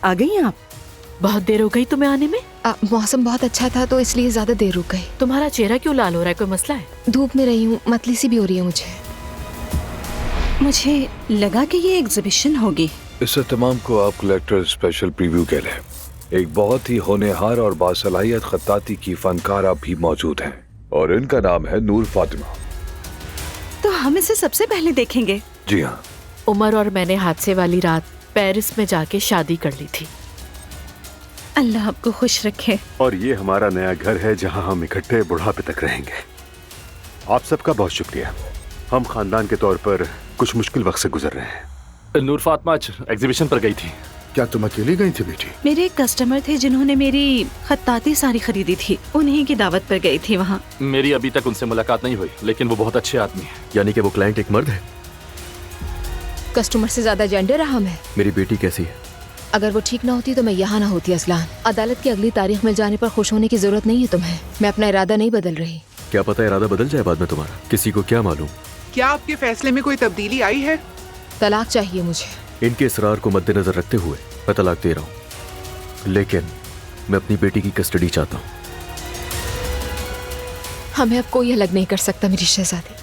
आ गई आप? बहुत देर हो गई तुम्हें आने में। मौसम बहुत अच्छा था तो इसलिए ज्यादा देर रुक गई। तुम्हारा चेहरा क्यों लाल हो रहा है, कोई मसला है? धूप में रही हूँ, मतली सी भी हो रही है मुझे। मुझे लगा कि ये एग्जीबिशन होगी। इस तमाम को आप कलेक्टर स्पेशल प्रीव्यू कह लें। एक बहुत ही होनहार और बासलाहियत खत्ताती की फनकारा भी मौजूद हैं और इनका नाम है नूर फातिमा। तो हम इसे सबसे पहले देखेंगे। जी हाँ। उमर और मैंने हादसे वाली रात पेरिस में जाके शादी कर ली थी। अल्लाह आपको खुश रखे। और ये हमारा नया घर है जहां हम इकट्ठे बुढ़ापे तक रहेंगे। आप सबका बहुत शुक्रिया। हम खानदान के तौर पर कुछ मुश्किल वक्त से गुजर रहे हैं। नूर फातिमा आज एग्जीबिशन पर गई थी। क्या तुम अकेली गई थी बेटी? मेरे एक कस्टमर थे जिन्होंने मेरी खत्ताती साड़ी खरीदी थी, उन्हीं की दावत पर गई थी वहाँ। मेरी अभी तक उनसे मुलाकात नहीं हुई, लेकिन वो बहुत अच्छे आदमी है। यानी कि वो क्लाइंट एक मर्द है? कस्टमर से ज्यादा जेंडर अहम है। मेरी बेटी कैसी है? अगर वो ठीक ना होती तो मैं यहाँ ना होती असलान। अदालत की अगली तारीख मिल जाने पर खुश होने की जरूरत नहीं है तुम्हें। मैं अपना इरादा नहीं बदल रही। क्या पता इरादा बदल जाए बाद में तुम्हारा, किसी को क्या मालूम। क्या आपके फैसले में कोई तब्दीली आई है? तलाक चाहिए मुझे। इनके इसरार को मद्देनजर रखते हुए मैं तलाक दे रहा हूँ, लेकिन मैं अपनी बेटी की कस्टडी चाहता हूँ। हमें अब कोई अलग नहीं कर सकता मेरी शहजादी।